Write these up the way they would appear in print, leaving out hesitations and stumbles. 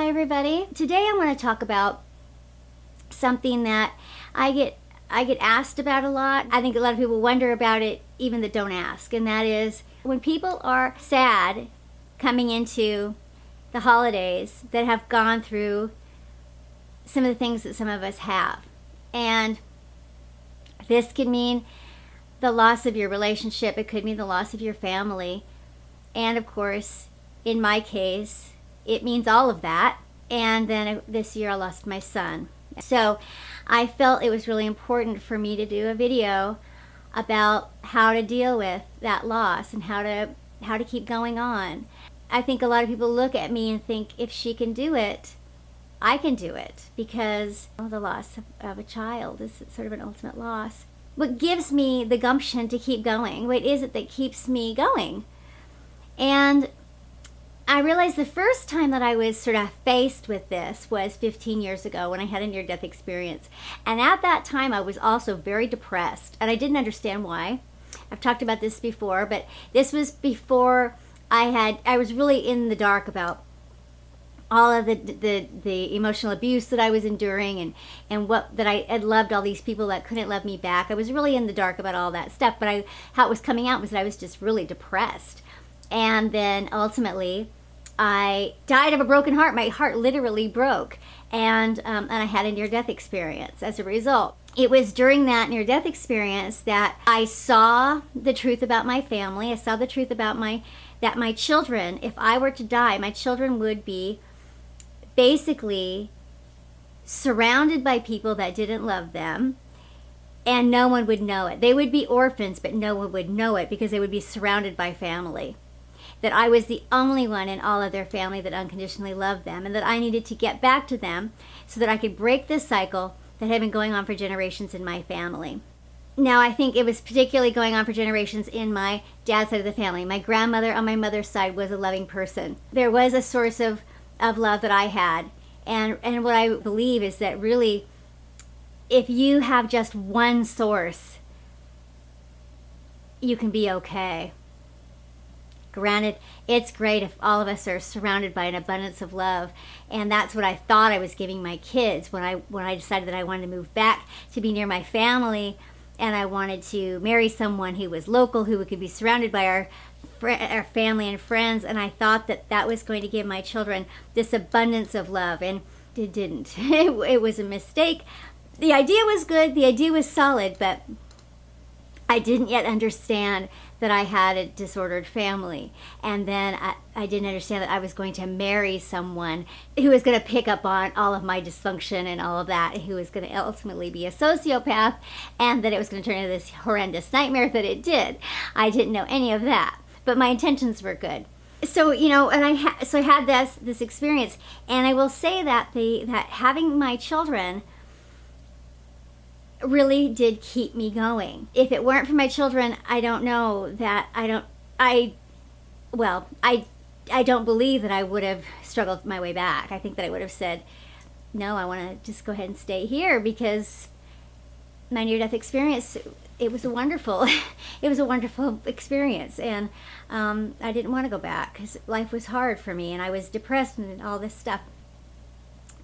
everybody. Today I want to talk about something that I get asked about a lot. I think a lot of people wonder about it even that don't ask, and that is when people are sad coming into the holidays that have gone through some of the things that some of us have. And this could mean the loss of your relationship, it could mean the loss of your family, and of course, in my case, it means all of that. And then this year I lost my son. So I felt it was really important for me to do a video about how to deal with that loss and how to keep going on. I think a lot of people look at me and think, if she can do it, I can do it, because the loss of a child is sort of an ultimate loss. What gives me the gumption to keep going? What is it that keeps me going? And I realized the first time that I was sort of faced with this was 15 years ago when I had a near-death experience. And at that time, I was also very depressed, and I didn't understand why. I've talked about this before, but this was before I was really in the dark about all of the emotional abuse that I was enduring, and that I had loved all these people that couldn't love me back. I was really in the dark about all that stuff, but how it was coming out was that I was just really depressed. And then ultimately, I died of a broken heart. My heart literally broke, and I had a near-death experience as a result. It was during that near-death experience that I saw the truth about my family. I saw the truth about that my children, if I were to die, my children would be basically surrounded by people that didn't love them, and no one would know it. They would be orphans, but no one would know it because they would be surrounded by family. That I was the only one in all of their family that unconditionally loved them, and that I needed to get back to them so that I could break this cycle that had been going on for generations in my family. Now, I think it was particularly going on for generations in my dad's side of the family. My grandmother on my mother's side was a loving person. There was a source of love that I had, and what I believe is that really, if you have just one source, you can be okay. Granted, it's great if all of us are surrounded by an abundance of love, and that's what I thought I was giving my kids when I decided that I wanted to move back to be near my family, and I wanted to marry someone who was local, who could be surrounded by our family and friends, and I thought that was going to give my children this abundance of love, and it didn't. It was a mistake. The idea was good, the idea was solid, but I didn't yet understand that I had a disordered family. And then I didn't understand that I was going to marry someone who was going to pick up on all of my dysfunction and all of that, who was going to ultimately be a sociopath, and that it was going to turn into this horrendous nightmare that it did. I didn't know any of that, but my intentions were good. So, and I had this experience, and I will say that that having my children really did keep me going. If it weren't for my children, I don't know that I don't believe that I would have struggled my way back. I think that I would have said, no, I want to just go ahead and stay here, because my near-death experience, it was a wonderful experience, and I didn't want to go back because life was hard for me, and I was depressed and all this stuff.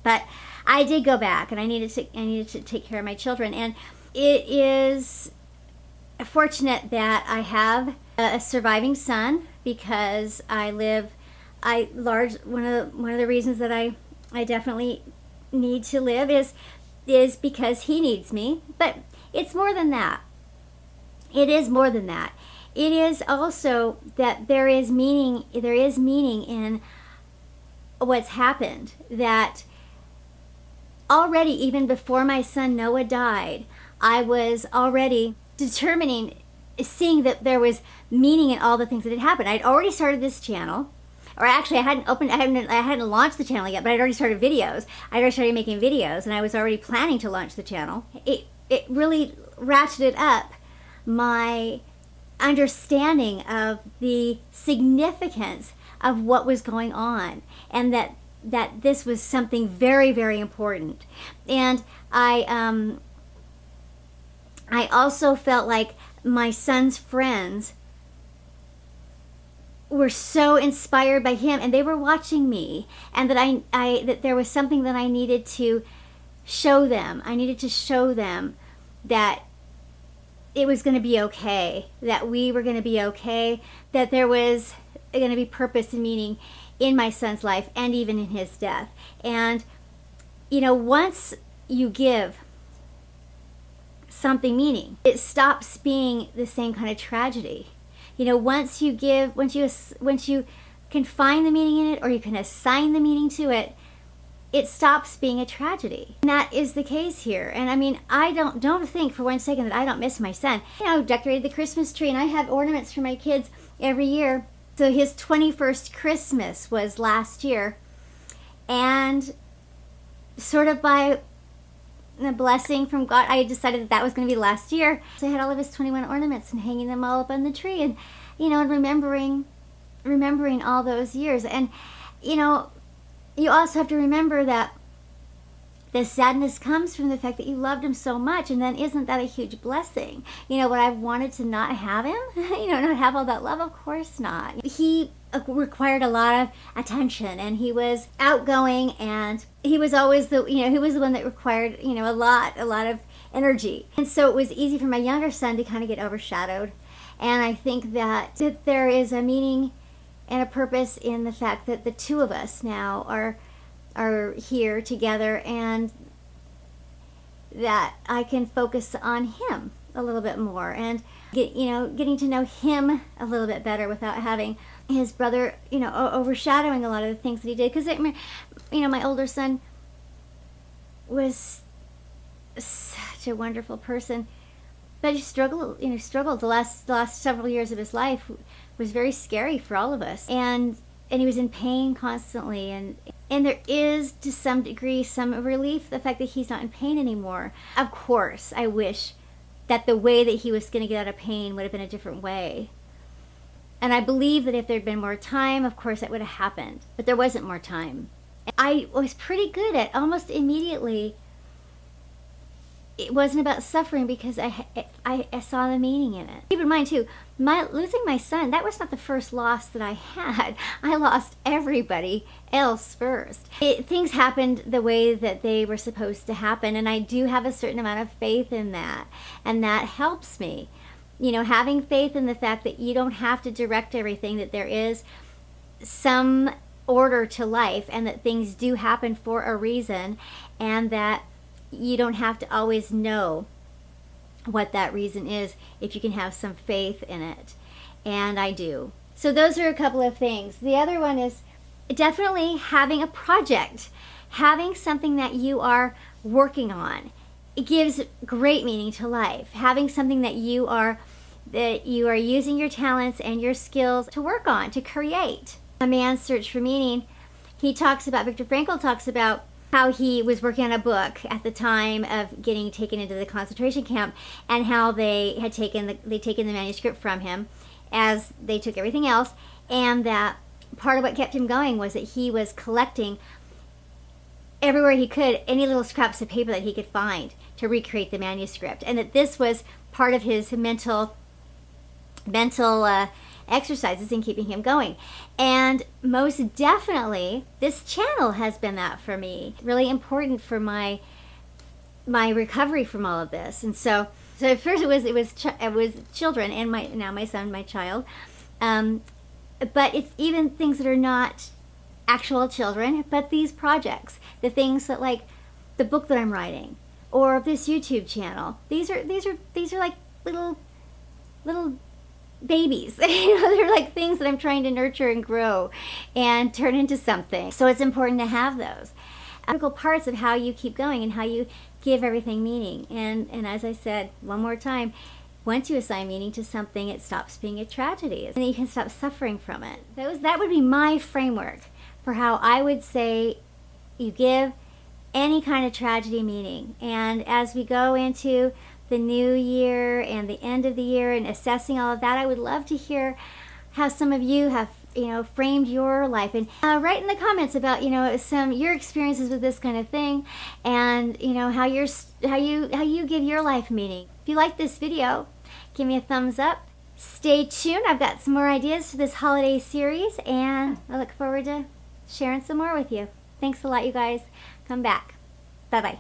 But I did go back, and I needed to take care of my children, and it is fortunate that I have a surviving son, because one of the reasons that I definitely need to live is because he needs me. But it's more than that. It is more than that. It is also that there is meaning in what's happened. That already, even before my son Noah died, I was already seeing that there was meaning in all the things that had happened. I'd already started this channel, or actually I hadn't launched the channel yet, but I'd already started videos. I'd already started making videos, and I was already planning to launch the channel. It really ratcheted up my understanding of the significance of what was going on, and that this was something very, very important. And I also felt like my son's friends were so inspired by him, and they were watching me, and that that there was something that I needed to show them. I needed to show them that it was going to be okay, that we were going to be okay, that there was going to be purpose and meaning in my son's life and even in his death. And, you know, once you give something meaning, it stops being the same kind of tragedy. You know, once you can find the meaning in it, or you can assign the meaning to it, it stops being a tragedy. And that is the case here. And I mean, I don't think for one second that I don't miss my son. You know, I decorated the Christmas tree, and I have ornaments for my kids every year. So his 21st Christmas was last year, and sort of by the blessing from God, I decided that was going to be last year. So I had all of his 21 ornaments and hanging them all up on the tree, and, you know, and remembering all those years. And, you know, you also have to remember that the sadness comes from the fact that you loved him so much, and then isn't that a huge blessing? You know, would I have wanted to not have him? You know, not have all that love? Of course not. He required a lot of attention, and he was outgoing, and he was always he was the one that required, you know, a lot of energy. And so it was easy for my younger son to kind of get overshadowed. And I think that there is a meaning and a purpose in the fact that the two of us now are here together, and that I can focus on him a little bit more, and getting to know him a little bit better without having his brother, you know, overshadowing a lot of the things that he did. Because, you know, my older son was such a wonderful person, but he struggled. The last several years of his life was very scary for all of us, and he was in pain constantly, and there is, to some degree, some relief, the fact that he's not in pain anymore. Of course, I wish that the way that he was going to get out of pain would have been a different way. And I believe that if there'd been more time, of course, that would have happened. But there wasn't more time. I was pretty good at almost immediately, it wasn't about suffering, because I saw the meaning in it. Keep in mind, too, losing my son, that was not the first loss that I had. I lost everybody else first. Things happened the way that they were supposed to happen, and I do have a certain amount of faith in that, and that helps me. You know, having faith in the fact that you don't have to direct everything, that there is some order to life, and that things do happen for a reason, and that you don't have to always know what that reason is if you can have some faith in it. And I do. So those are a couple of things. The other one is definitely having a project, having something that you are working on. It gives great meaning to life. Having something that you are using your talents and your skills to work on, to create. A Man's Search for Meaning, Viktor Frankl talks about how he was working on a book at the time of getting taken into the concentration camp, and how they had taken the manuscript from him, as they took everything else, and that part of what kept him going was that he was collecting everywhere he could any little scraps of paper that he could find to recreate the manuscript, and that this was part of his mental exercises in keeping him going. And most definitely this channel has been that for me, really important for my recovery from all of this. And so at first it was children, and my son, my child, but it's even things that are not actual children, but these projects, the things that, like the book that I'm writing, or this YouTube channel, these are like little babies. You know, they're like things that I'm trying to nurture and grow and turn into something. So it's important to have those critical parts of how you keep going and how you give everything meaning. And as I said one more time, once you assign meaning to something, it stops being a tragedy, and you can stop suffering from it. That would be my framework for how I would say you give any kind of tragedy meaning. And as we go into the new year and the end of the year and assessing all of that, I would love to hear how some of you have, framed your life, and write in the comments about, your experiences with this kind of thing, and how you give your life meaning. If you like this video, give me a thumbs up, Stay tuned. I've got some more ideas for this holiday series, and I look forward to sharing some more with you. Thanks a lot, you guys. Come back. Bye-bye.